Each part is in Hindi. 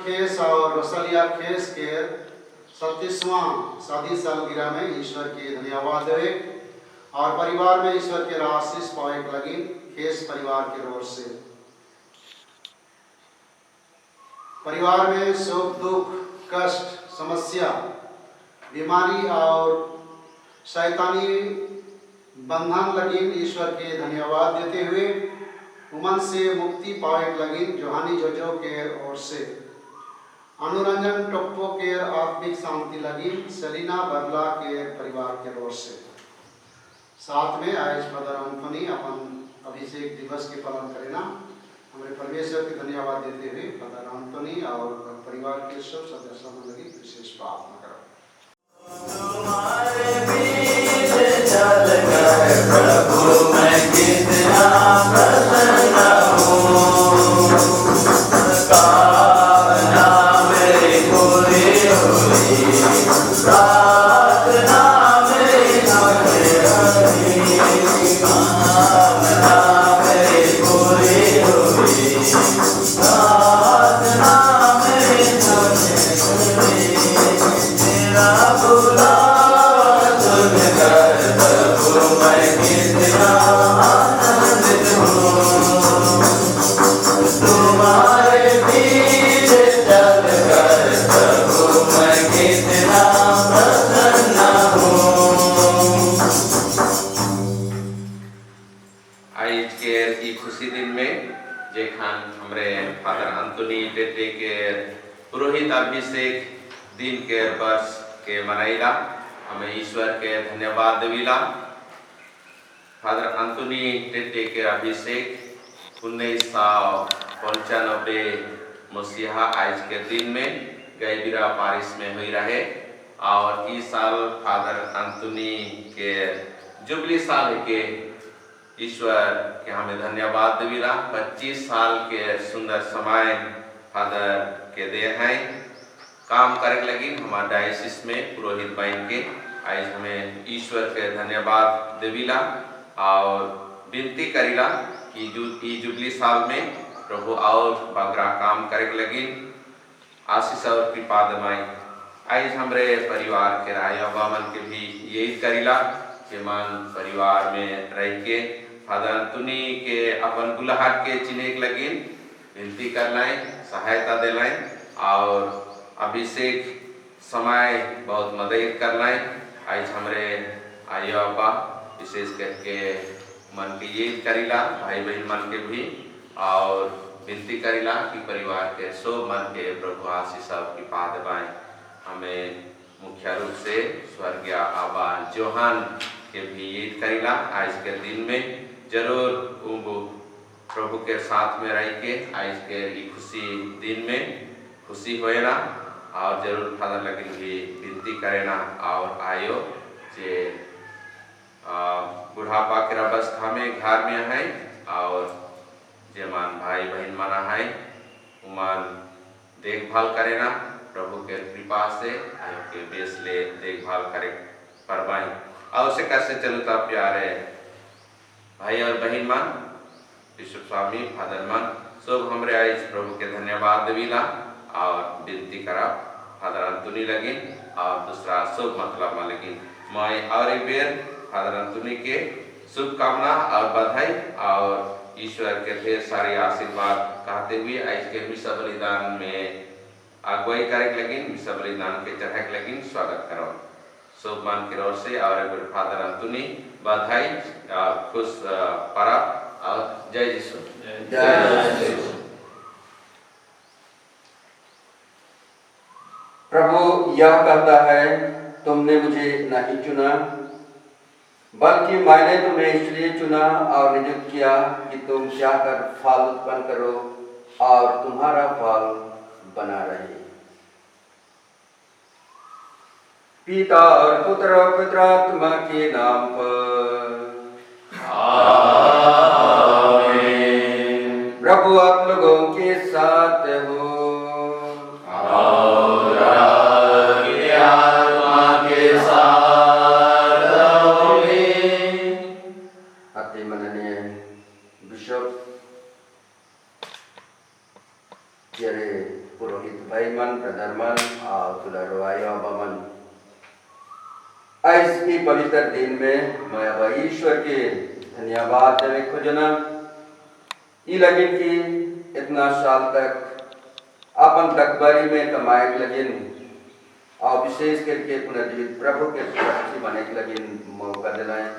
खेस और रोसलिया खेस के 37वां शादी सालगिरह में ईश्वर के धन्यवाद देवे और परिवार में ईश्वर के आशीष पाए लगी खेस परिवार के ओर से। परिवार में सुख दुख कष्ट समस्या बीमारी और शैतानी बंधन लगी ईश्वर के धन्यवाद देते हुए उमन से मुक्ति पाए लगी जोहानी जोजो के ओर से। अनुरंजन टप्पो के आत्मिक शांति लगी सेलिना बरला के परिवार के ओर से। साथ में आज फादर एंथोनी अपन अभिषेक दिवस के पालन करेना हमारे परमेश्वर के धन्यवाद देते हुए फादर एंथोनी और परिवार के सब सदस्यों में लगी विशेष प्रार्थना करो। तुम्हारे बीच चलकर प्रभु मैं कितना प्रसन्न हूँ। कामना मेरी पूरी हुई, प्रार्थना मेरी पूरी हुई, कामना मेरी पूरी हुई, प्रार्थना मेरी पूरी हुई। तेरा बुलावा सुनकर प्रभु मैं कितना आनंदित हूँ। तुम्हारे बीच चलकर प्रभु मैं कितना प्रसन्न हूँ। आज के ई खुशी दिन में जेखान हमरे फादर एंथोनी टेटे के पुरोहित अभिषेक दिन के वर्ष के मनाइला हमें ईश्वर के धन्यवाद देविला। फादर एंथोनी टेटे के अभिषेक 1995 मसीहा आज के दिन में गैबिरा पारिस में हुई रहे और इस साल फादर एंथोनी के जुबली साल के ईश्वर के हमें धन्यवाद देविला। 25 साल के सुंदर समय फादर के दे हैं काम करे लगी हमारे डायसिस में पुरोहित बहन के। आज हमें ईश्वर के धन्यवाद देविला और विनती करिला कि ई जुबली साल में प्रभु और बगरा काम करे लगी आशीष और कृपा दमाई। आज हमरे परिवार के राया बामन के भी यही करिला कि मन परिवार में रह के फादर एंथोनी के अपन बुलाहट के चिन्ह लगी विनती कर लाएं सहायता दे लाएं और अभिषेक समय बहुत मदद कर लाएं। आज हमरे आयो अब्बा विशेष करके मन की ये करिला भाई बहन मन के भी और विनती करिला कि परिवार के सब मन के प्रभु आशीष और कृपा दबाएं। हमें मुख्य रूप से स्वर्गीय आबा जोहान के भी ये करिला आज के दिन में जरूर वो प्रभु के साथ में रह के आज के खुशी दिन में खुशी होएना और जरूर फादर लगिन भी विनती करेना और आयो जे बुढ़ापा के अवस्था में घर में है और जेमान भाई बहन मना है उमान देखभाल करेना प्रभु के कृपा से आयो के बेस ले देखभाल करे परवाई और से कैसे चलता प्यारे भाई और बहन मान विश्व स्वामी फादर मान सब हमरे आज प्रभु के धन्यवाद देविला और विनती करा फादर एंथोनी लगिन और दूसरा सब मतलब में लगिन मैं और एक बेर फादर एंथोनी के शुभकामना और बधाई और ईश्वर के ढेर सारे आशीर्वाद कहते हुए आज के मिसा बलिदान में अगुवाई करे लगिन मिसा बलिदान के चढ़ाए लगिन स्वागत करो सब मान की ओर से और एक बार फादर एंथोनी बधाई खुश परब और जय यीशु जय यीशु। प्रभु यह कहता है तुमने मुझे नहीं चुना बल्कि मैंने तुम्हें इसलिए चुना और नियुक्त किया कि तुम जाकर फल उत्पन्न करो और तुम्हारा फल बना रहे। पिता और पुत्र और पवित्र आत्मा के नाम पर आमीन। प्रभु आप लोगों के साथ हो और आपकी आत्मा के साथ हो भी। अति माननीय बिशप जरे पुरोहित भाई Rayman, Brother Man, Saudara Royo Abaman. आज की पवित्र दिन में मैं अब ईश्वर के धन्यवाद देवे खोजना ये लगिन कि इतना साल तक अपन तकबरी में कमाए लगिन और विशेष करके पुनर्जीवित प्रभु के साक्षी बने के लगिन मौका दिलाए।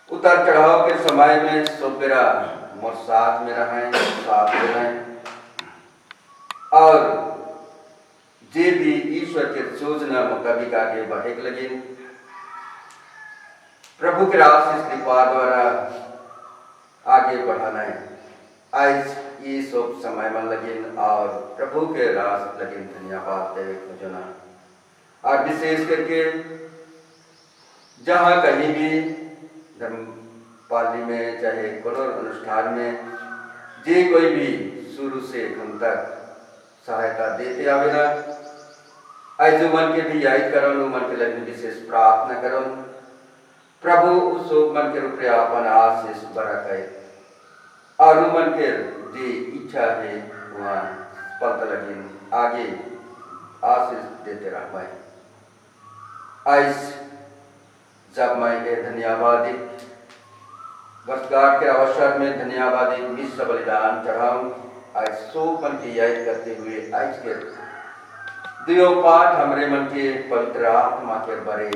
उतार चढ़ाव के समय में सोपेरा मोर साथ में रहें, साथ में रहें और जे भी ईश्वर के सोचना मुताबिक आगे बढ़े के लगे प्रभु के आशीष कृपा द्वारा आगे बढ़ाना है। आज ये सब समय में लगिन और प्रभु के रास लगिन धन्यवाद देवे खोजना और विशेष करके जहाँ कहीं भी धर्म पाली में चाहे कोनो अनुष्ठान में जे कोई भी शुरू से हम तक सहायता देते आवेला आज मन के भी याद करो मन के लगे विशेष प्रार्थना करो प्रभु उस मन के रूप अपन आशीष बरकाए और मन के जी इच्छा है वहाँ पता लगे आगे आशीष देते रहा। आज जब मैं ये धन्यवादी वर्षगांठ के अवसर में धन्यवादी मिश्र बलिदान चढ़ाऊं आज मन की याद करते हुए आज के दियो पाठ हमरे मन के पवित्र आत्मा के बारे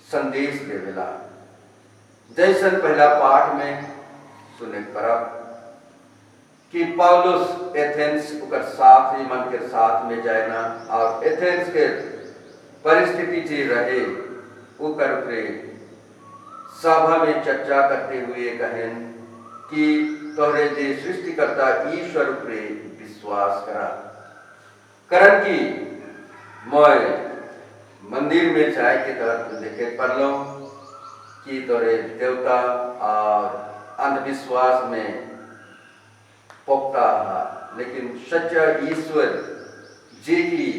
संदेश देवेला। जैसन पहला पाठ में सुने परब कि पौलुस एथेंस उकर साथ ही मन के साथ में जाएना और एथेंस के परिस्थिति जे रहे उकर पे सभा में चर्चा करते हुए कहें कि तोहरे जे सृष्टिकर्ता ईश्वर पे विश्वास करा करन की मैं मंदिर में जाए के तरफ देखे पढ़ लो कि तोरे देवता और अंधविश्वास में पोकता है लेकिन सच्चा ईश्वर जे की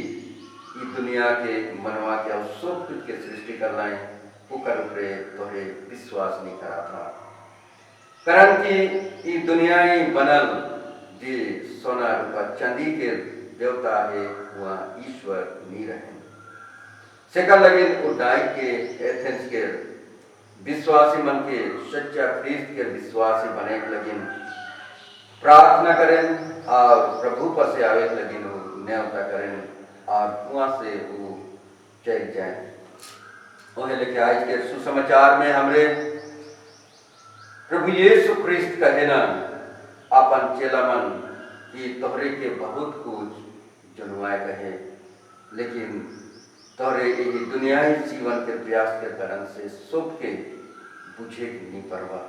दुनिया के मनवा के और सब कुछ के सृष्टि कर लाए उकर ऊपरे तोरे विश्वास नहीं करा था करन की ये दुनिया ही बनल जे सोना रूपा चांदी के देवता है वहाँ ईश्वर नहीं रहे सेकंड लगे उड़ाई के एथेंस के विश्वासी मन के सच्चा ख्रीस्त के विश्वासी बने के लगे प्रार्थना करें और प्रभु पर से आवे के लगे न्यायता करें और वहाँ से वो चल जाए। उन्हें लेके आज के सुसमाचार में हमरे प्रभु यीशु ख्रीस्त कहे ना अपन चेला मन कि तोहरे के बहुत कुछ जनुआए कहे लेकिन तोहरे यही दुनियाई जीवन के प्रयास के कारण से सब के बुझे नहीं परवा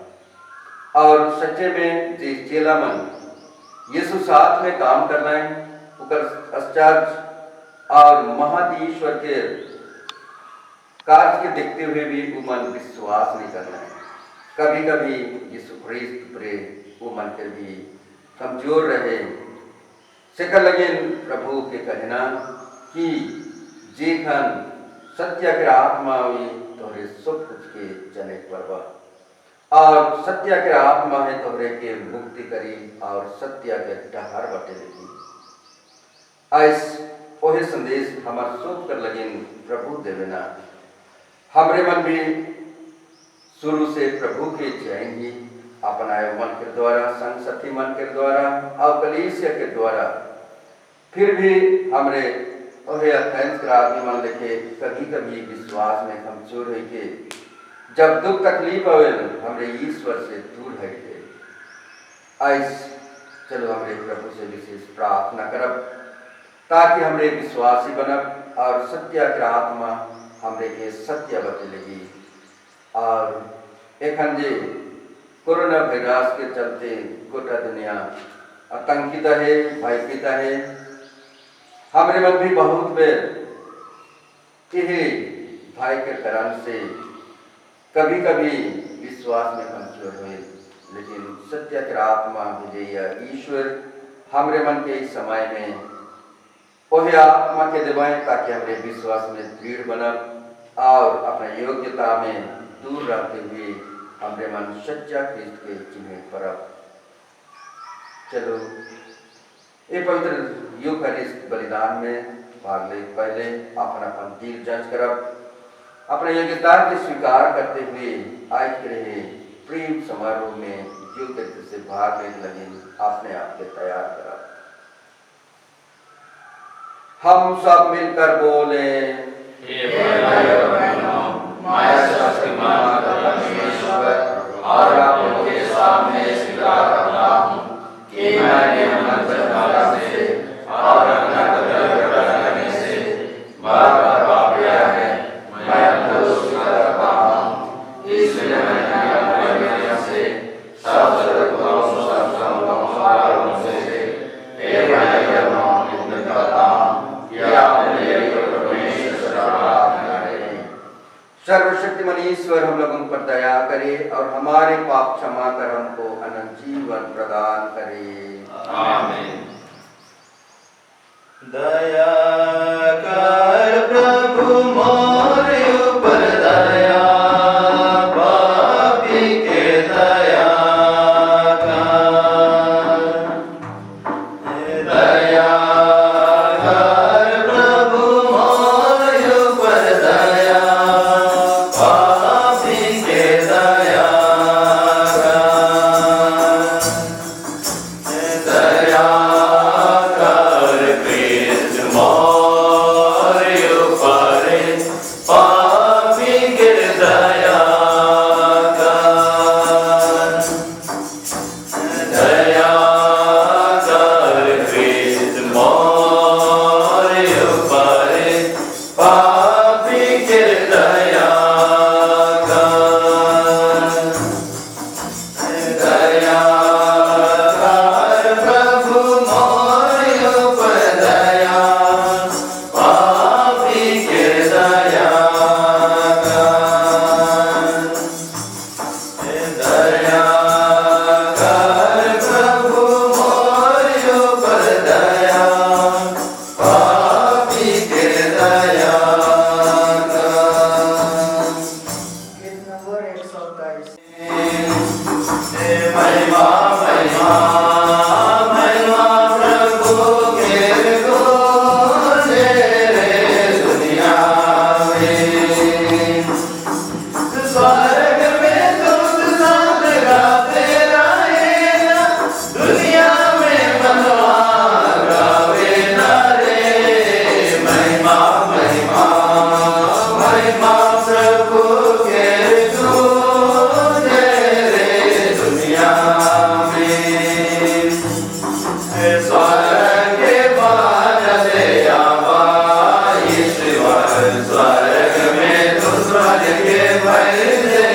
और सच्चे में जे चेला मन यीशु साथ में काम करना है उकर आश्चर्य और महादीश्वर के कार्य के देखते हुए भी वो मन विश्वास नहीं करना है। कभी कभी यीशु ख्रीस्त पर वो मन के भी कमजोर रहे सेकर लगे प्रभु के कहना कि जे खन सत्य के आत्मा हुई तोहरे सब कुछ के जने परवा और सत्य के आत्मा है तोहरे के मुक्ति करी और सत्य के डहार बटे लगी। ऐस ओहे संदेश हमार सोच कर लगे प्रभु देवेना हमरे मन भी शुरू से प्रभु के जाएंगी अपनाए मन के द्वारा संसति मन के द्वारा और कलीसिया के द्वारा फिर भी हमरे ओहे अथेंस का आदमी मन लेके कभी कभी विश्वास में कमजोर है के जब दुख तकलीफ आवे हमरे ईश्वर से दूर है के ऐस चलो हमरे प्रभु से विशेष प्रार्थना करब ताकि हमरे विश्वासी बनब और सत्य के आत्मा हमरे के सत्य बतलेगी और एखन जे कोरोना वायरस के चलते गोटा दुनिया आतंकित है भयभीत है हमारे मन भी बहुत बेर यही भय के कारण से कभी कभी विश्वास में कमजोर हुए लेकिन सत्य के आत्मा विजय ईश्वर हमारे मन के इस समय में वही आत्मा के दिवाएं ताकि हमारे विश्वास में दृढ़ बनब और अपने योग्यता में दूर रहते हुए हमरे मन सच्चा ख्रीस्त के चिन्ह परब। चलो ये पवित्र यूकरिस्ट बलिदान में भाग ले। पहले अपन दिल जांच करब, अपने योग्यता के स्वीकार करते हुए आज के रहे प्रेम समारोह में यूकरिस्ट से भाग लेने लगे अपने आप के तैयार करब। हम सब मिलकर बोले, हे भाइयों बहनों, मैं शक्तिमान परमेश्वर और आपके सामने स्वीकार करता हूँ कि मैंने मंत्रमाला से और अन्य करने से बार-बार पाप किया है। मैं दोष स्वीकार करता हूँ, इसलिए मैंने अपने हृदय से सब सदगुणों से हे भाइयों बहनों करता हूँ कि आप मेरे परमेश्वर से प्रार्थना करें। सर्वशक्तिमान ईश्वर हम लोगों पर दया करे और हमारे पाप क्षमा कर हमको अनंत जीवन प्रदान करे। आमीन। दया कर प्रभु मोरे ऊपर दया, पापी के दया कर। दया कर प्रभु मोरे ऊपर दया, पापी के दया कर। दया कर कृष्ण मोरे ऊपर, पापी के दया कर। दया कर कृष्ण मोरे ऊपर, पापी के दया कर। दया कर प्रभु मोरे ऊपर दया, पापी के दया कर। दया कर प्रभु मोरे ऊपर दया, पापी के दया कर। गीत नंबर 123। महिमा महिमा महिमा प्रभु के गूंजे रे दुनिया में। स्वर्ग में दूत साथ गाते रहेगा, दुनिया में मनवा गावे ना रे। महिमा महिमा महिमा प्रभु के गूंजे रे दुनिया में। स्वर्ग के बादल आवा ईश्वर, स्वर्ग में तो स्वर्ग के भय रे।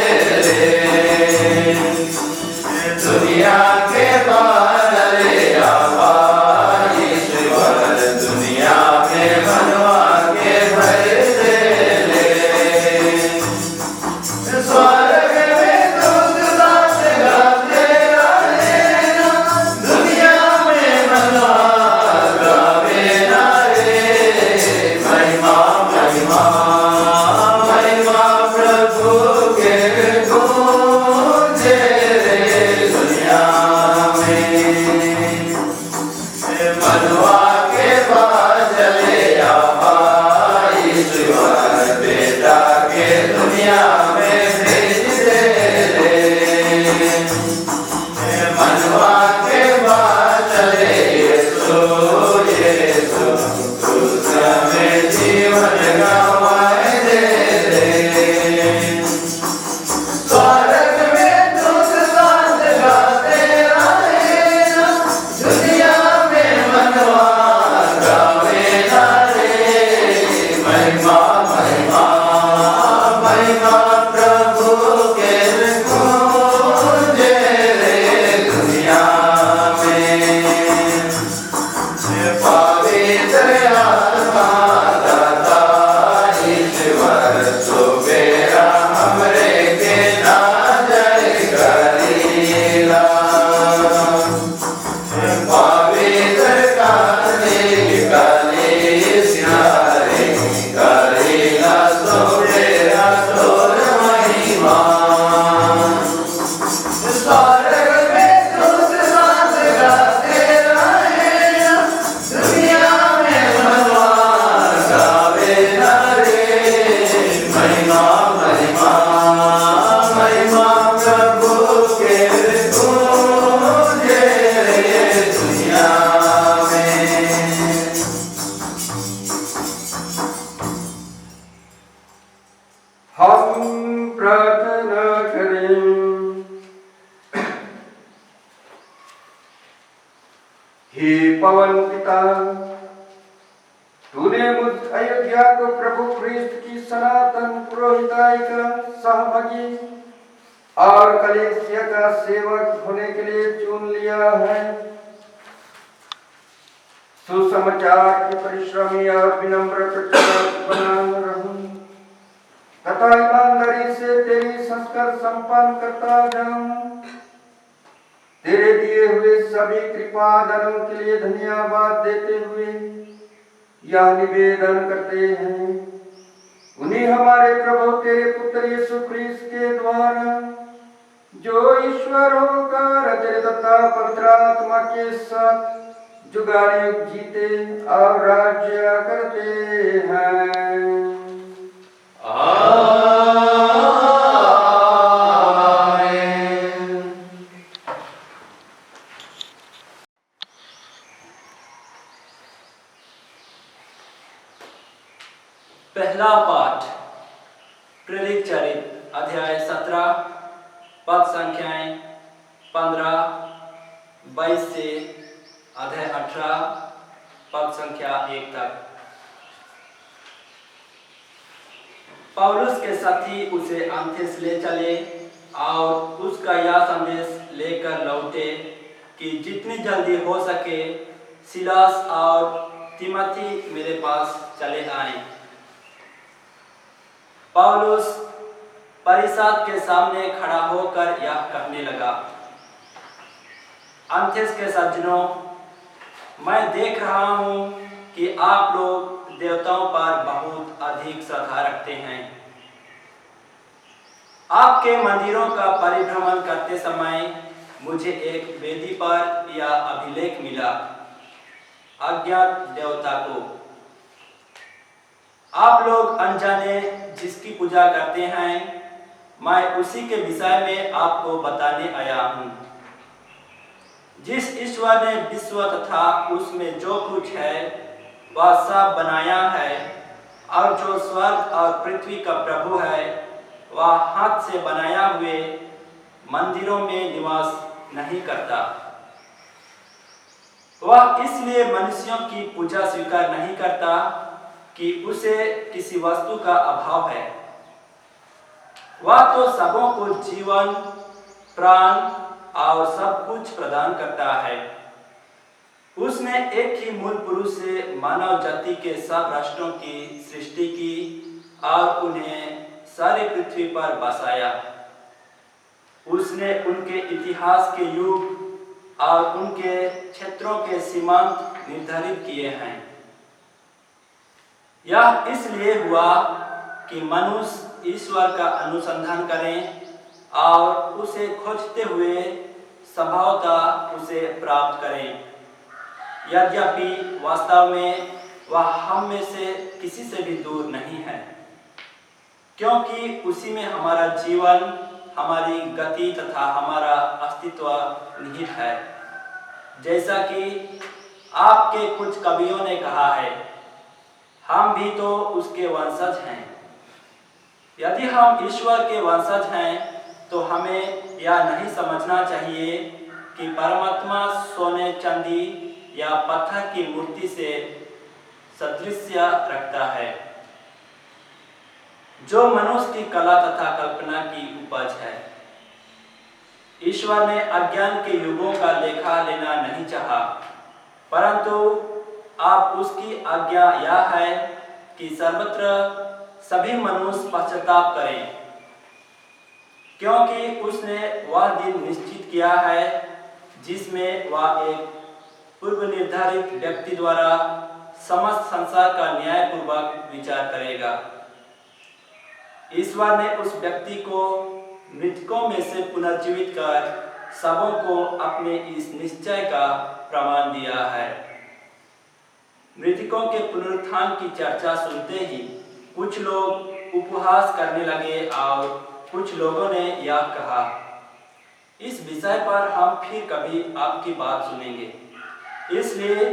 दुनिया के बादल आवा ईश्वर, दुनिया में मनवा के भय रे। स्वर्ग में दूत साथ गाते रहेगा, दुनिया में मनवा गावे ना रे। महिमा महिमा महिमा प्रभु के गूंजे रे दुनिया में। मनवा के बादल आवा ईश्वर, बेटा के दुनिया में भेज दे रे। मनवा के बादल यीशु यीशु, तू समय जीवन गंवाए दे रे। स्वर्ग में दूत साथ गाते रहेगा, दुनिया में मनवा गावे ना रे। महिमा महिमा महिमा प्रभु के गूंजे रे दुनिया में। पवित्र आत्मा दाता ईश्वर, सुबेरा हमरे के नाजर करीला। पवित्र काली काली सियारे करीला, सुबेरा तोर महिमा। स्वर्ग में दूत साथ गाते रहेगा, दुनिया पिता, तूने मुझ अयोध्या को प्रभु ख्रीस्त की सनातन पुरोहिताई का सहभागी और कलीसिया का सेवक होने के लिए चुन लिया है। सुसमाचार के परिश्रमी और विनम्र प्रचारक बना रहूं तथा ईमानदारी से तेरी संस्कार संपन्न करता जाऊं। तेरे दिए हुए सभी कृपा दानों के लिए धन्यवाद देते हुए यह निवेदन करते हैं, उन्हीं हमारे प्रभु तेरे पुत्र यीशु ख्रीस्त के द्वारा, जो ईश्वर होकर तेरे तथा पवित्र आत्मा के साथ जुगायुग जीते और राज्य करते हैं। पहला पाठ प्रेरित चरित्र अध्याय 17 पद संख्याएं 15, 22 से अध्याय 18 पद संख्या 1 तक। पौलुस के साथी उसे एथेंस ले चले और उसका यह संदेश लेकर लौटे कि जितनी जल्दी हो सके सिलास और तिमोथी मेरे पास चले आए। पौलुस परिषद के सामने खड़ा होकर यह कहने लगा, एथेंस के सज्जनों, मैं देख रहा हूं कि आप लोग देवताओं पर बहुत अधिक श्रद्धा रखते हैं। आपके मंदिरों का परिभ्रमण करते समय मुझे एक वेदी पर यह अभिलेख मिला, अज्ञात देवता को आप लोग अनजाने जिसकी पूजा करते हैं, मैं उसी के विषय में आपको बताने आया हूं। जिस ईश्वर ने विश्व तथा उसमें जो कुछ है वह सब बनाया है और जो स्वर्ग और पृथ्वी का प्रभु है, वह हाथ से बनाया हुए मंदिरों में निवास नहीं करता। वह इसलिए मनुष्यों की पूजा स्वीकार नहीं करता कि उसे किसी वस्तु का अभाव है। वह तो सबों को जीवन, प्राण और सब कुछ प्रदान करता है। उसने एक ही मूल पुरुष से मानव जाति के सब राष्ट्रों की सृष्टि की और उन्हें सारी पृथ्वी पर बसाया। उसने उनके इतिहास के युग और उनके क्षेत्रों के सीमांत निर्धारित किए हैं। यह इसलिए हुआ कि मनुष्य ईश्वर का अनुसंधान करें और उसे खोजते हुए संभवतः उसे प्राप्त करें। यद्यपि वास्तव में वह हम में से किसी से भी दूर नहीं है, क्योंकि उसी में हमारा जीवन, हमारी गति तथा हमारा अस्तित्व निहित है। जैसा कि आपके कुछ कवियों ने कहा है, हम भी तो उसके वंशज हैं। यदि हम ईश्वर के वंशज हैं तो हमें यह नहीं समझना चाहिए कि परमात्मा सोने, चांदी या पत्थर की मूर्ति से सदृश्य रखता है, जो मनुष्य की कला तथा कल्पना की उपज है। ईश्वर ने अज्ञान के युगों का लेखा लेना नहीं चाहा, परंतु अब उसकी आज्ञा यह है कि सर्वत्र सभी मनुष्य पश्चाताप करें, क्योंकि उसने वह दिन निश्चित किया है जिसमें वह एक पूर्व निर्धारित व्यक्ति द्वारा समस्त संसार का न्यायपूर्वक विचार करेगा। ईश्वर ने उस व्यक्ति को मृतकों में से पुनर्जीवित कर सबों को अपने इस निश्चय का प्रमाण दिया है। मृतकों के पुनरुत्थान की चर्चा सुनते ही कुछ लोग उपहास करने लगे और कुछ लोगों ने यह कहा, इस विषय पर हम फिर कभी आपकी बात सुनेंगे। इसलिए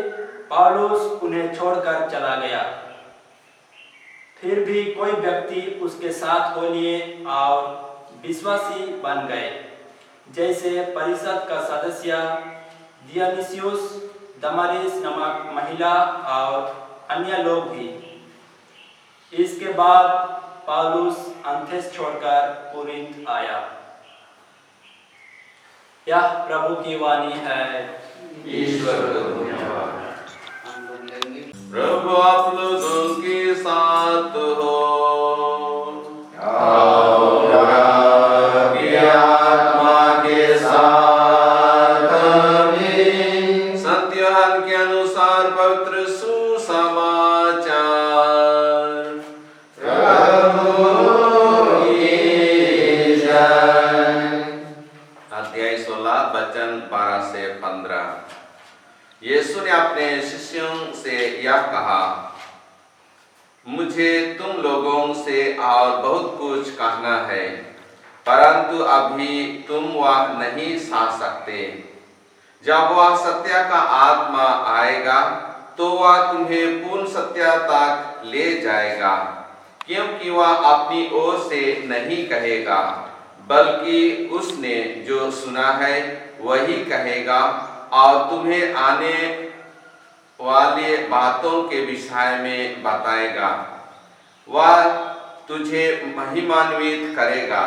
पौलुस उन्हें छोड़कर चला गया। फिर भी कोई व्यक्ति उसके साथ हो लिए और विश्वासी बन गए, जैसे परिषद का सदस्य दियोनिसियुस, दमारिस नामक महिला और अन्य लोग भी। इसके बाद पौलुस एथेंस छोड़कर कोरिन्थ आया। यह प्रभु की वाणी है। ईश्वर को धन्यवाद। प्रभु आप लोगों के साथ हो और आपकी आत्मा के साथ भी। संत यूहन्ना के अनुसार पवित्र सुसमाचार। प्रभु की जय। अध्याय 16 वचन 12 से 15। यीशु ने अपने शिष्यों से यह कहा, मुझे तुम लोगों से और बहुत कुछ कहना है, परंतु अभी तुम वह नहीं समझ सकते। जब वह सत्य का आत्मा आएगा तो वह तुम्हें पूर्ण सत्य तक ले जाएगा, क्योंकि वह अपनी ओर से नहीं कहेगा, बल्कि उसने जो सुना है वही कहेगा और तुम्हें आने वाले बातों के विषय में बताएगा। वह तुझे महिमान्वित करेगा,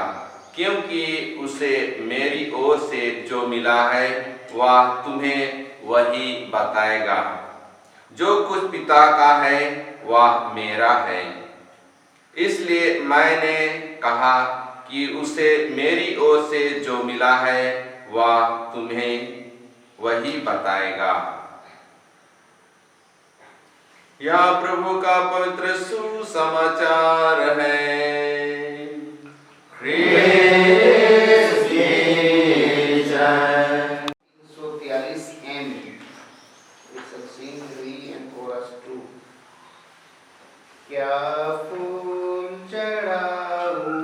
क्योंकि उसे मेरी ओर से जो मिला है वह तुम्हें वही बताएगा। जो कुछ पिता का है वह मेरा है। इसलिए मैंने कहा कि उसे मेरी ओर से जो मिला है वह तुम्हें वही बताएगा। यह प्रभु का पवित्र सुसमाचार है। ख्रीस्त की जय। 143 M. It's a scene 3 and chorus 2. क्या फूल चढ़ाऊं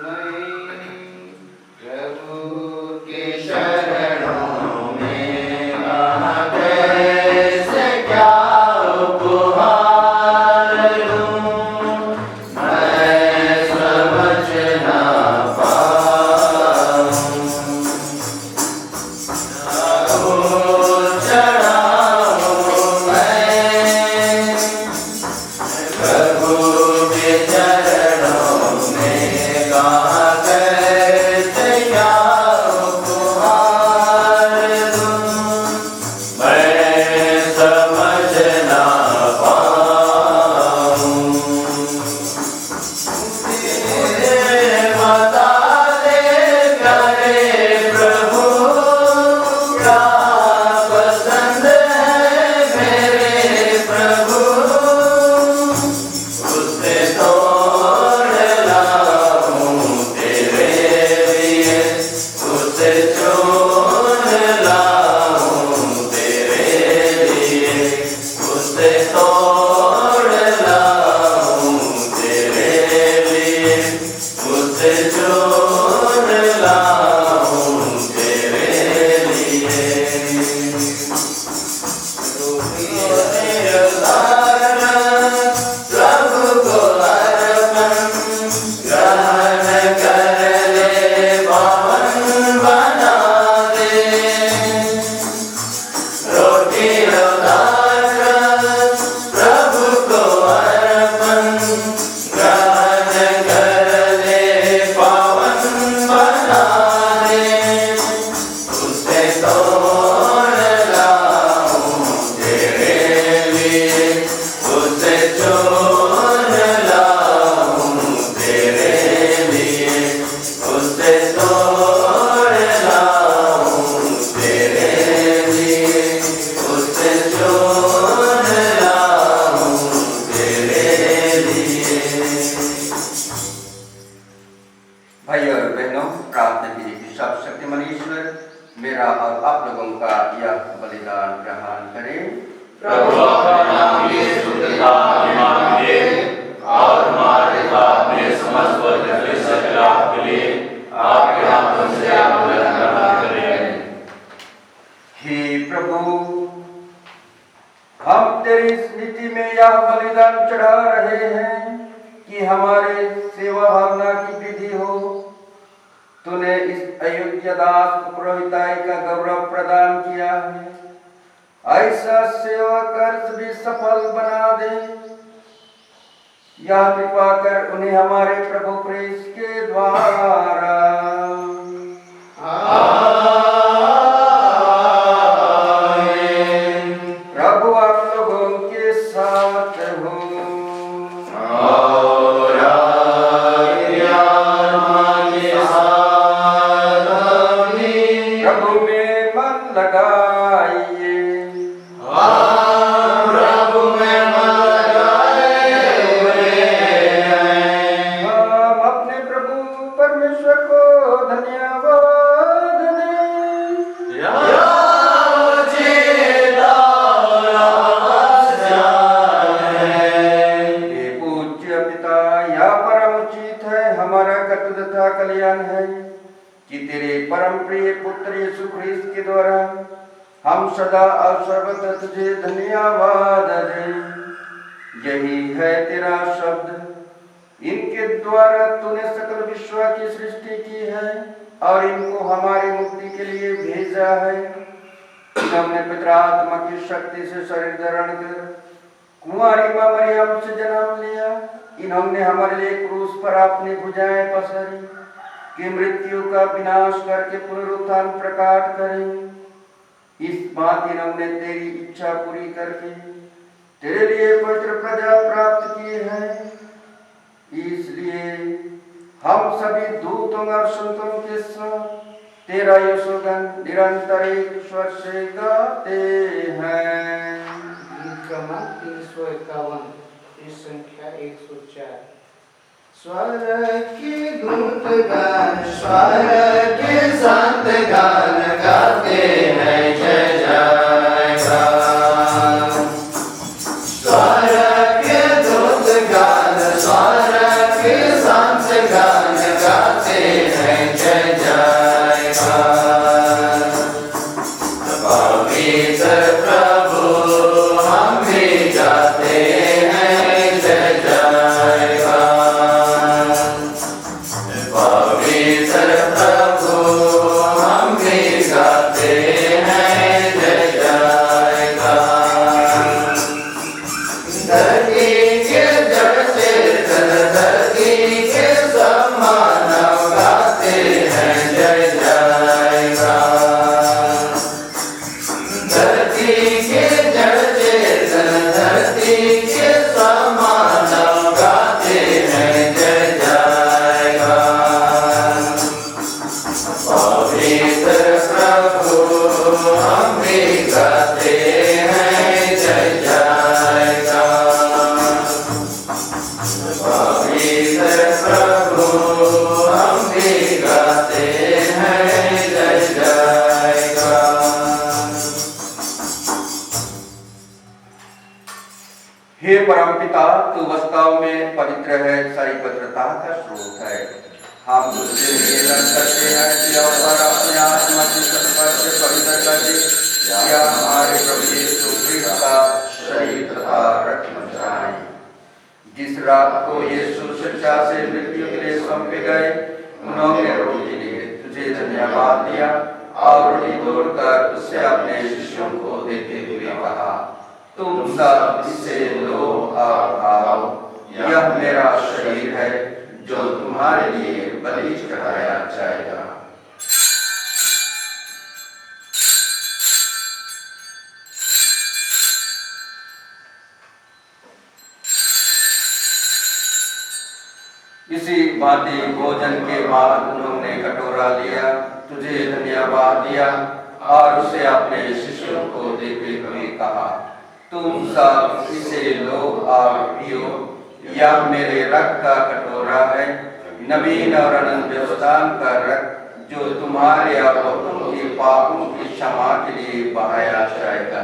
मैं प्रभु के शरणों में, कहाँ कैसे क्या उपहार दूं, मैं समझ ना पाऊं। फूल चढ़ाऊं मैं प्रभु के चरणों में, कहाँ कैसे क्या उपहार दूं, मैं समझ ना पाऊं। मुझे बता दे प्यारे प्रभु, क्या पसंद है मेरे प्रभु, उसे तोड़ लाऊं तेरे लिए, उसे चुन लाऊं तेरे लिए, उसे तोड़ लाऊं तेरे लिए, उसे चुन लाऊं तेरे लिए। प्रभु को अर्पण ग्रहण कर ले, पावन बना दे। रोटी उतार प्रभु को अर्पण ग्रहण कर ले, पावन बना दे। उसे तोड़ लाऊं तेरे लिए, उसे चुन लाऊं तेरे लिए, उसे तोड़ लाऊं तेरे लिए, उसे चुन लाऊं तेरे लिए। भाई और बहनों, प्रार्थना कीजिए कि सर्वशक्तिमान ईश्वर मेरा और आप लोगों का यह बलिदान ग्रहण करें। प्रभु अपने नाम की स्तुति मांगिए और हमारे पाप में समस्त वर्ग के खिलाफ के लिए आपके हाथों से आवेदन ग्रहण करें। हे प्रभु, हम तेरी स्मृति में यह बलिदान चढ़ा रहे हैं कि हमारे सेवा भावना की वृद्धि हो। तूने इस अयोग्य दास को पुरोहिताई का गौरव प्रदान किया है। ऐसा सेवा कर्ज भी सफल बना दे। यह कृपा कर उन्हें हमारे प्रभु क्रिस्त के द्वारा। प्रभु आप लोगों के साथ हो। और आपके आत्मा के साथ भी। प्रभु में मन लगाइए। हम प्रभु में मन लगाए हुए हैं। हम अपने प्रभु परमेश्वर को धन्यवाद दें। हे पूज्य पिता, यह परम उचित है, हमारा कर्तव्य तथा कल्याण है कि तेरे परम प्रिय पुत्र यीशु ख्रीस्त के द्वारा हम सदा और सर्वदा तुझे धन्यवाद दें। यही है तेरा शब्द। इनके द्वारा तूने सकल विश्व की सृष्टि की है और इनको हमारी मुक्ति के लिए भेजा है। इन्होंने पवित्र आत्मा की शक्ति से शरीर धारण कर कुंवारी मां मरियम से जन्म लिया। इन्होंने हमारे लिए क्रूस पर अपनी भुजाएं पसारी कि मृत्यु का विनाश करके पुनरुत्थान प्रकट करें। इस बात इन्होंने तेरी इच्छा पूरी करके तेरे लिए पवित्र प्रजा प्राप्त की है। इसलिए हम सभी दूतों और संतों के साथ तेरा यशोगान निरंतर एक स्वर से गाते हैं। गीत क्रमांक 351, इस संख्या 104। स्वर्ग की दूत गान, स्वर्ग के संत गान गाते हैं जय जयकार। स्वर्ग के दूत गान, स्वर्ग के संत गान गाते हैं जय जयकार। पवित्र प्रभु हम भी गाते हैं जय जयकार। पवित्र प्रभु हम भी गाते हैं जय जयकार। धरती के जड़ से धरती के सब मानव गाते हैं जय जयकार। धरती के जड़ से धरती के सब मानव गाते हैं जय जयकार। पवित्र प्रभु हम भी गाते हैं जय जयकार। पवित्र प्रभु हम भी गाते हैं जय जयकार। हे परमपिता, तू वास्तव में पवित्र है, सारी पवित्रता का स्रोत है। हम तुझसे निवेदन करते हैं कि अवसर अपने आत्मा की सत्ता से पवित्र कर दे, या हमारे प्रभु यीशु ख्रीस्त का शरीर तथा रक्त बन जाए। जिस रात को यीशु शिक्षा से मृत्यु के लिए सौंपे गए, उन्होंने रोटी ली, तुझे धन्यवाद दिया और रोटी तोड़कर उससे अपने शिष्यों को देते हुए कहा, तुम सब इसे लो और खाओ, यह मेरा शरीर है जो तुम्हारे लिए बलि चढ़ाया जाएगा। इसी भांति भोजन के बाद उन्होंने कटोरा लिया, तुझे धन्यवाद दिया और उसे अपने शिष्यों को देते हुए कहा, तुम सब इसे लो और पियो, यह मेरे रक्त का कटोरा है, नवीन और अनंत व्यवधान का रक्त, जो तुम्हारे और बहुतों के पापों की क्षमा के लिए बहाया जाएगा।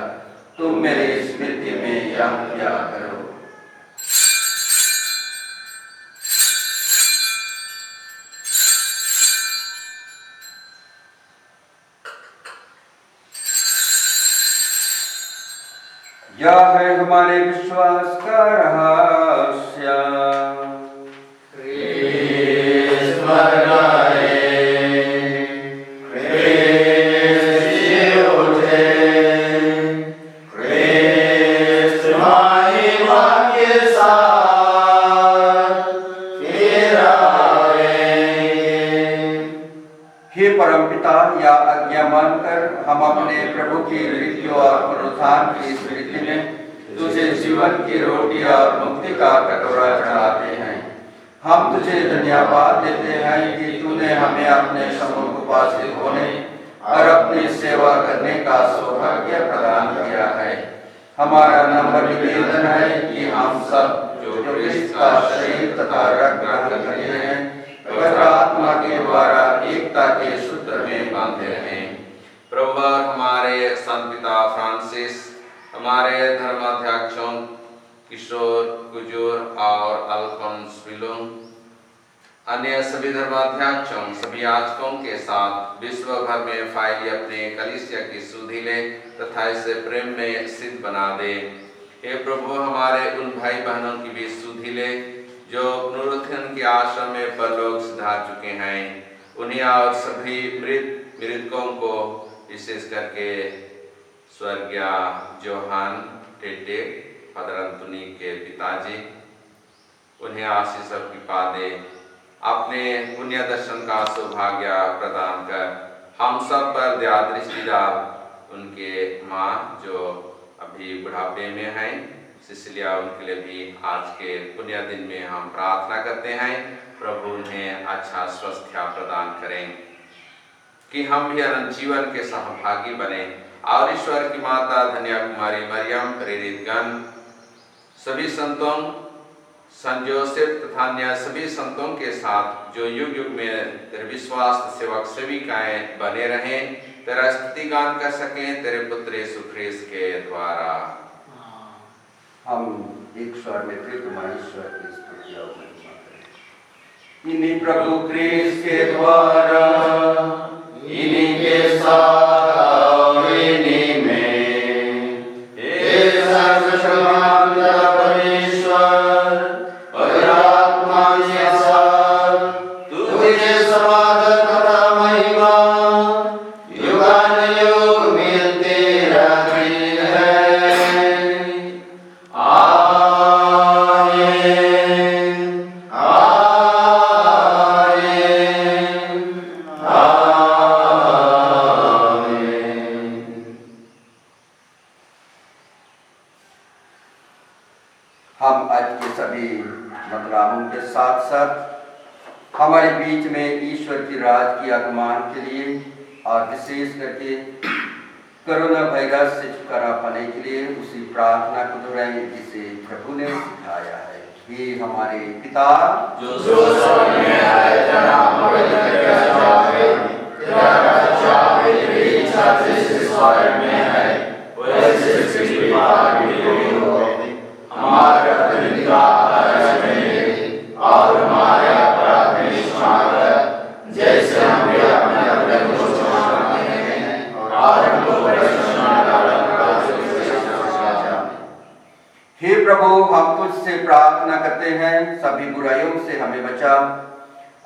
तुम मेरी स्मृति में यह किया करो। यह है हमारे विश्वास का रहस्य। क्रिस्त मराए, क्रिस्त जी उठे, साथ फिर आएंगे। हे परमपिता, या आज्ञा मानकर हम अपने प्रभु की मृत्यु और पुनरुत्थान की स्मृति में तुझे जीवन की रोटी और मुक्ति का कटोरा चढ़ाते हैं। हम तुझे धन्यवाद देते हैं कि तूने हमें अपने सम्मुख उपस्थित होने और अपनी सेवा करने का सौभाग्य प्रदान किया है। हमारा नम्र निवेदन है कि हम सब जो क्रिस्त का शरीर तथा रक्त ग्रहण करते हैं पवित्र आत्मा के द्वारा एकता के सूत्र में बांधे रहें। प्रभु हमारे संत पिता फ्रांसिस, हमारे धर्माध्यक्षों किशोर कुजूर और अल्फोंस विलुम, अन्य सभी धर्माध्यक्षों, सभी याजकों के साथ विश्व भर में फैली अपने कलीसिया की सुधि ले तथा इसे प्रेम में सिद्ध बना दे। हे प्रभु, हमारे उन भाई बहनों की भी सुधि ले जो पुनरुत्थान की आशा में परलोक सिधार चुके हैं। उन्हें और सभी मृतकों को, विशेष करके स्वर्गीय जोहान टेटे फादर अंतोनी के पिताजी, उन्हें आशीष और कृपा दे। अपने पुण्य दर्शन का सौभाग्य प्रदान कर हम सब पर दया दृष्टि डाल। उनके माँ जो अभी बुढ़ापे में हैं, सिसिलिया, उनके लिए भी आज के पुण्य दिन में हम प्रार्थना करते हैं। प्रभु उन्हें अच्छा स्वास्थ्य प्रदान करें कि हम भी अनंत जीवन के सहभागी बने। और ईश्वर की माता धन्य कुमारी मरियम, प्रेरित गण, सभी संतों, संत जोसेफ तथा अन्य सभी संतों के साथ जो युग युग में तेरे विश्वास सेवक सेविकाएं बने रहें, तेरा स्तुति गान कर सकें तेरे पुत्र यीशु ख्रीस्त के द्वारा। हम एक स्वर में प्रियतमा ईश्वर की स्तुति और महिमा करें। इन्हीं प्रभु ख्रीस्त के द्वारा, इन्हीं के साथ और इन्हीं में हे सर्वशक्तिमान परमेश्वर और आत्मा के साथ तुझे समाधान तथा महिमा युगानुयुग मिलते रहती है। आमीन, आमीन, आमीन। हम आज के सभी मतरामों के साथ साथ हमारे बीच में ईश्वर की राज की आगमन के लिए और विशेष करके कोरोना वायरस से छुटकारा पाने के लिए उसी प्रार्थना को दोहराएं जिसे प्रभु ने सिखाया है। हे हमारे पिता जो स्वर्ग में है, तेरा नाम पवित्र किया जाए, तेरा राज्य आए, तेरी इच्छा जैसे स्वर्ग में है वैसे पृथ्वी पर भी हो। हमारा प्रतिदिन का आहार हमें दे और हमारे अपराध में क्षमा कर जैसे हम भी अपने अपराध को क्षमा करते हैं और हमको परीक्षा में न डालना से बचा। हे प्रभु, हम तुझसे प्रार्थना करते हैं सभी बुराइयों से हमें बचा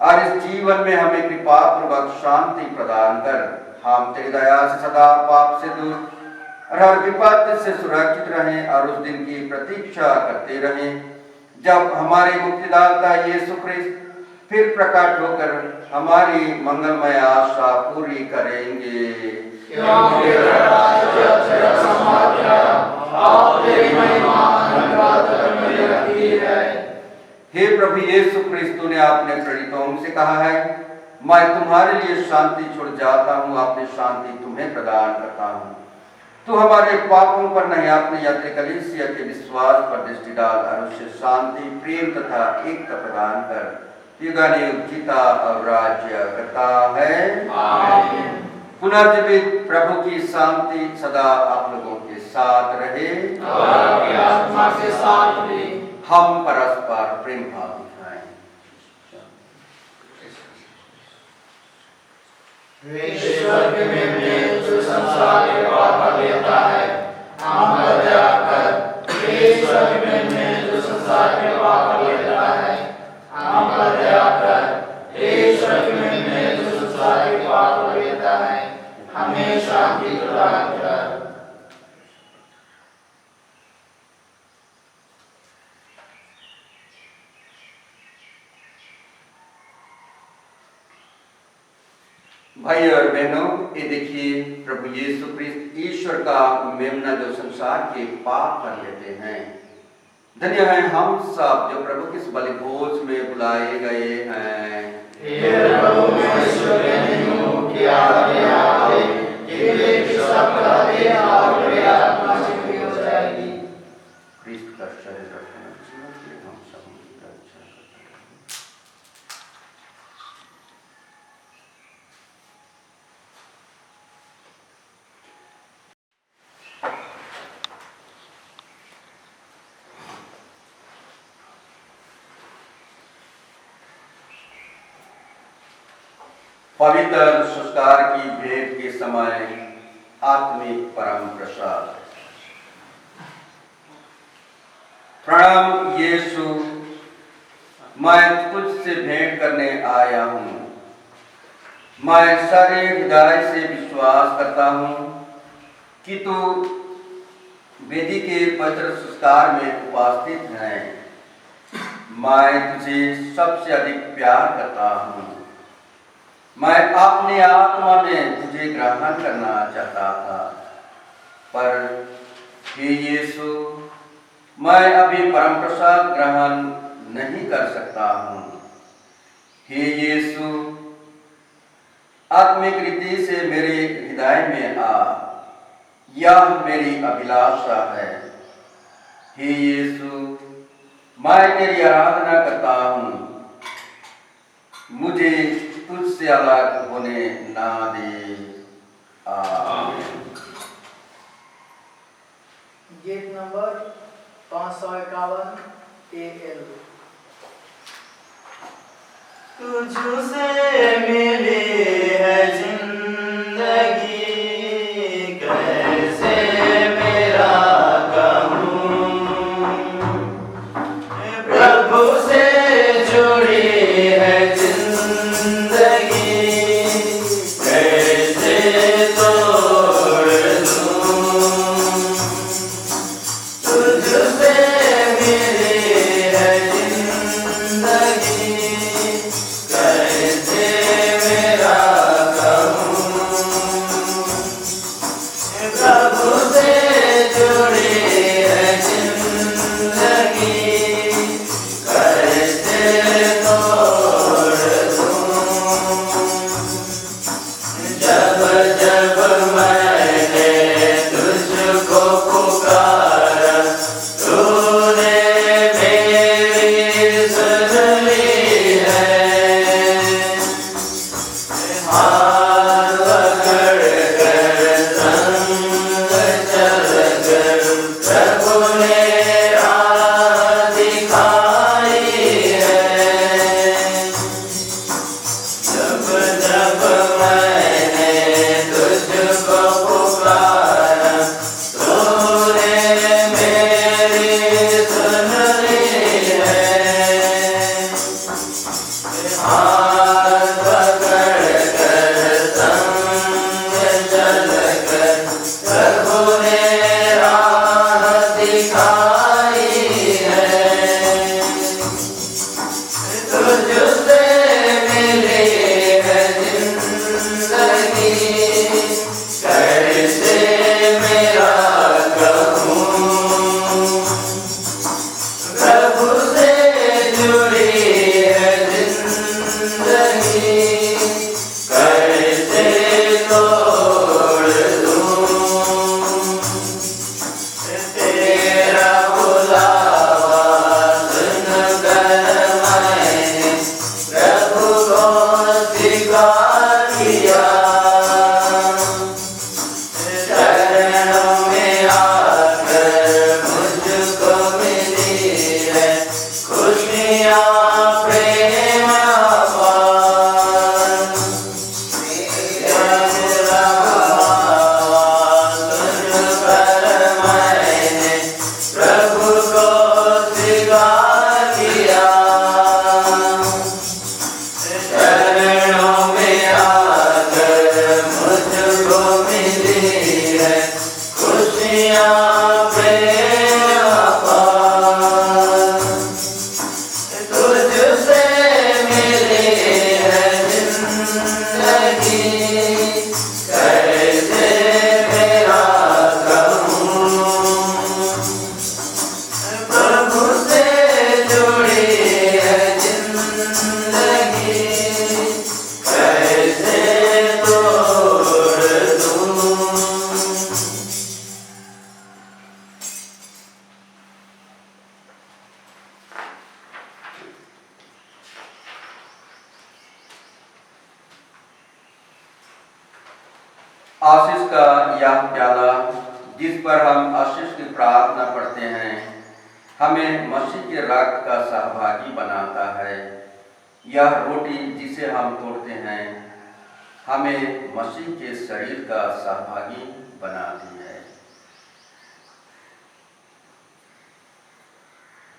और इस जीवन में हमें कृपा पूर्वक शांति प्रदान कर। हम तेरी दया से सदा पाप से दूर और हर विपत्ति से सुरक्षित रहें और उस दिन की प्रतीक्षा करते रहें जब हमारे मुक्तिदाता यीशु ख्रीस्त फिर प्रकट होकर हमारी मंगलमय आशा पूरी करेंगे। क्योंकि तेरा राज्य, तेरा सामर्थ्य और तेरी महिमा अनंत में रहती है। हे प्रभु यीशु ख्रीस्त, ने अपने प्रेरितों से कहा है, मैं तुम्हारे लिए शांति छोड़ जाता हूँ, अपनी शांति तुम्हें प्रदान करता हूँ। तू हमारे पापों पर नहीं, अपने यात्री कलीसिया के विश्वास पर दृष्टि डाल और उससे शांति, प्रेम तथा एकता प्रदान कर। युगानुयुग जीता और राज्य करता है। आमीन। पुनर्जीवित प्रभु की शांति सदा आप लोगों के साथ रहे और आपकी आत्मा के साथ भी। हम परस्पर प्रेम भाव दिखाएं। ईश्वर के मेमने जो संसार के पाप लेता है, हम पर दया कर। ईश्वर के मेमने जो संसार के पाप लेता है, हम पर दया कर। ईश्वर के मेमने जो संसार के पाप लेता है, हमें शांति प्रदान कर। भाई और बहनों, ये देखिए प्रभु यीशु क्रिस्त ईश्वर का मेमना जो संसार के पाप कर लेते हैं। धन्य है हम सब जो प्रभु के इस बलि भोज में बुलाए गए हैं। हे प्रभु, मैं ईश्वर नहीं हूँ कि आप मेरे आए, केवल एक शब्द कह दें और मेरी आत्मा चंगी हो जाएगी। क्रिस्त का शरीर रखना जीवन के लिए हम सब की रक्षा करते हैं। पवित्र संस्कार की भेंट के समय आत्मिक परम प्रसाद। प्रणाम यीशु, मैं तुझसे भेंट करने आया हूँ। मैं सारे हृदय से विश्वास करता हूँ कि तू वेदी के पवित्र संस्कार में उपस्थित है। मैं तुझे सबसे अधिक प्यार करता हूँ। मैं अपनी आत्मा में तुझे ग्रहण करना चाहता था, पर हे यीशु, मैं अभी परम प्रसाद ग्रहण नहीं कर सकता हूँ। हे यीशु, आत्मिक रीति से मेरे हृदय में आ, यह मेरी अभिलाषा है। हे यीशु, मैं तेरी आराधना करता हूँ। मुझे तुझसे अलग होने ना दे। आमीन। Gate number 551 AL। तुझसे मिली है जिंदगी, कैसे मेरा कहूँ। प्रभु से जुड़ी है जिंदगी, कैसे तोड़ दूँ। तुझसे मिली है जिंदगी, कैसे मेरा आशीष का यह प्याला जिस पर हम आशीष की प्रार्थना पढ़ते हैं हमें मसीह के रक्त का सहभागी बनाता है। यह रोटी जिसे हम तोड़ते हैं हमें मसीह के शरीर का सहभागी बनाती है।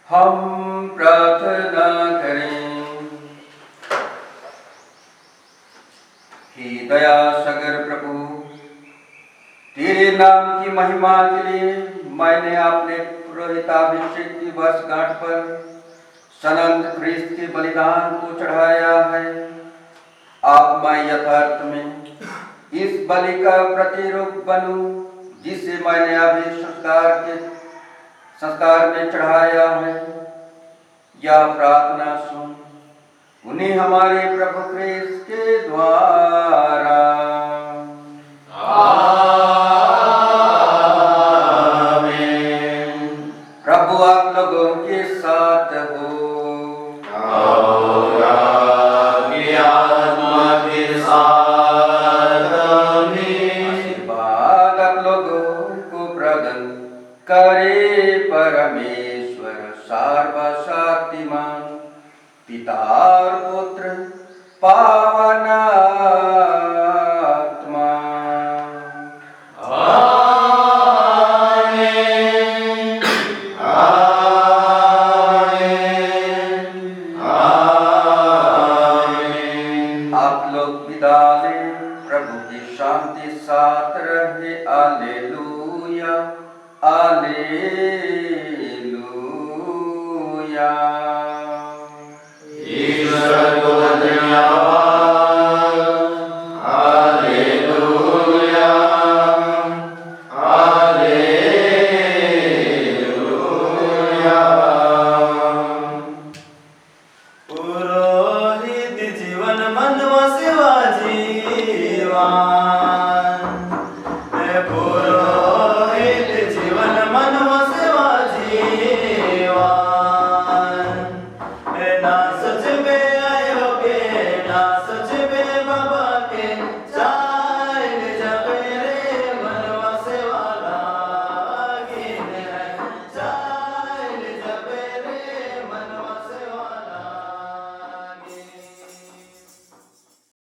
हम प्रार्थना करें। हे दया सागर प्रभु, तेरे नाम की महिमा के लिए मैंने अपने पुरोहिताभिषेक की वर्षगांठ पर सनंद ख्रिस्त के बलिदान को चढ़ाया है। आप मैं यथार्थ में इस बलि का प्रतिरूप बनूं जिसे मैंने अभी संस्कार में चढ़ाया है। यह प्रार्थना सुन उन्हें हमारे प्रभु ख्रिस्त के द्वारा। प्रभु आप लोगों के साथ हो और आपकी आत्मा के साथ भी। आशीर्वाद आप लोगों को प्रदान करे परमेश्वर सर्वशक्तिमान पिता और पुत्र पावन आत्मा। आप लोग विदा लें। प्रभु की शांति साथ रहे। आलेलुया आलेलुया।